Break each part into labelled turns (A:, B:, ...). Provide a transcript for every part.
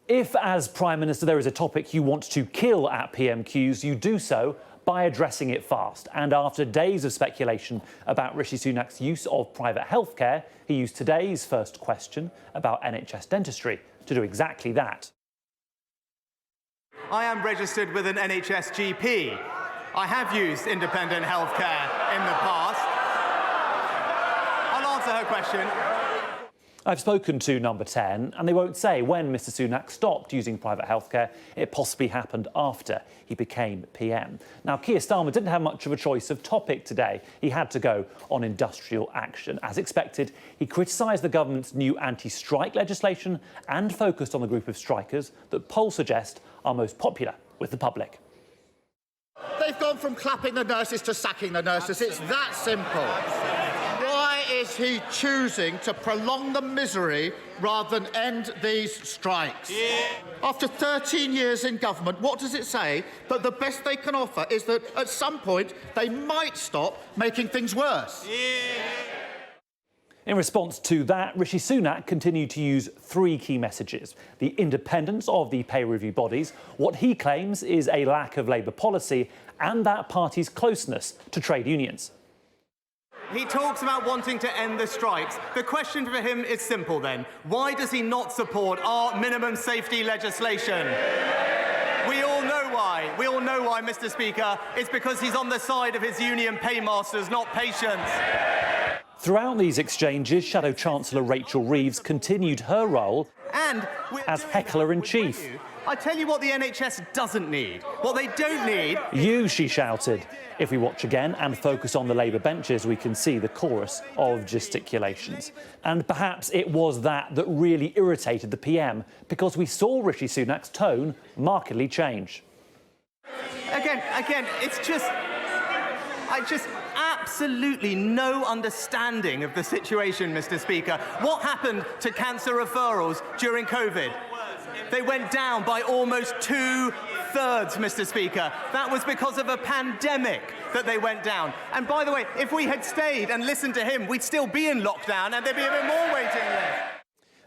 A: If, as Prime Minister, there is a topic you want to kill at PMQs, you do so by addressing it fast. And after days of speculation about Rishi Sunak's use of private healthcare, he used today's first question about NHS dentistry to do exactly that.
B: I am registered with an NHS GP. I have used independent healthcare in the past. I'll answer her question.
A: I've spoken to Number 10, and they won't say when Mr Sunak stopped using private healthcare. It possibly happened after he became PM. Now, Keir Starmer didn't have much of a choice of topic today. He had to go on industrial action. As expected, he criticised the government's new anti-strike legislation and focused on the group of strikers that polls suggest are most popular with the public.
C: They've gone from clapping the nurses to sacking the nurses. It's that simple. Why is he choosing to prolong the misery rather than end these strikes? After 13 years in government, what does it say? That the best they can offer is that at some point they might stop making things worse.
A: In response to that, Rishi Sunak continued to use three key messages: the independence of the pay review bodies, what he claims is a lack of Labour policy, and that party's closeness to trade unions.
B: He talks about wanting to end the strikes. The question for him is simple then. Why does he not support our minimum safety legislation? We all know why. We all know why, Mr. Speaker. It's because he's on the side of his union paymasters, not patients.
A: Throughout these exchanges, Shadow Chancellor Rachel Reeves continued her role as heckler-in-chief.
B: I tell you what the NHS doesn't need. What they don't need...
A: You, she shouted. If we watch again and focus on the Labour benches, we can see the chorus of gesticulations. And perhaps it was that really irritated the PM, because we saw Rishi Sunak's tone markedly change.
B: Again, it's just... absolutely no understanding of the situation, Mr. Speaker. What happened to cancer referrals during COVID? They went down by almost 2/3, Mr. Speaker. That was because of a pandemic that they went down. And by the way, if we had stayed and listened to him, we'd still be in lockdown and there'd be a bit more waiting list.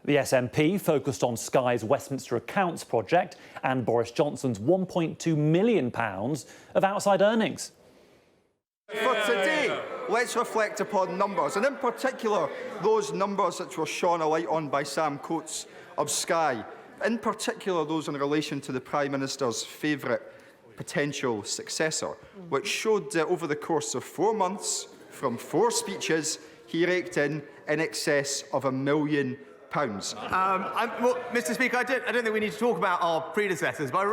A: The SNP focused on Sky's Westminster Accounts project and Boris Johnson's £1.2 million of outside earnings.
D: For today, let's reflect upon numbers, and in particular, those numbers which were shone a light on by Sam Coates of Sky, in particular those in relation to the Prime Minister's favourite potential successor, which showed that over the course of 4 months, from 4 speeches, he raked in excess of £1 million.
B: Well, Mr. Speaker, I don't think we need to talk about our predecessors, but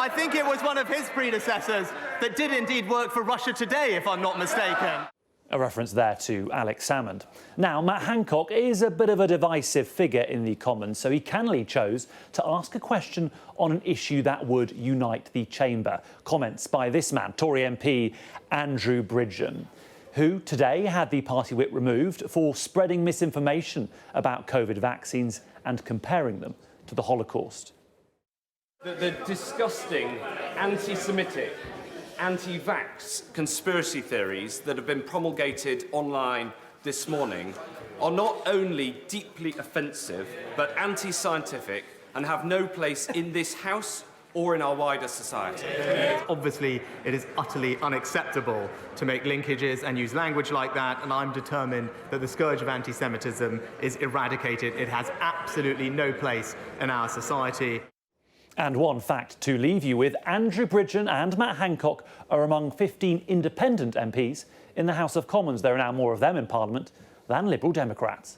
B: I think it was one of his predecessors that did indeed work for Russia Today, if I'm not mistaken.
A: A reference there to Alex Salmond. Now, Matt Hancock is a bit of a divisive figure in the Commons, so he cannily chose to ask a question on an issue that would unite the chamber. Comments by this man, Tory MP Andrew Bridgen, who today had the party whip removed for spreading misinformation about COVID vaccines and comparing them to the Holocaust.
E: The disgusting anti-Semitic, anti-vax conspiracy theories that have been promulgated online this morning are not only deeply offensive, but anti-scientific and have no place in this House or in our wider society.
B: Obviously, it is utterly unacceptable to make linkages and use language like that, and I'm determined that the scourge of anti-Semitism is eradicated. It has absolutely no place in our society.
A: And one fact to leave you with: Andrew Bridgen and Matt Hancock are among 15 independent MPs in the House of Commons. There are now more of them in Parliament than Liberal Democrats.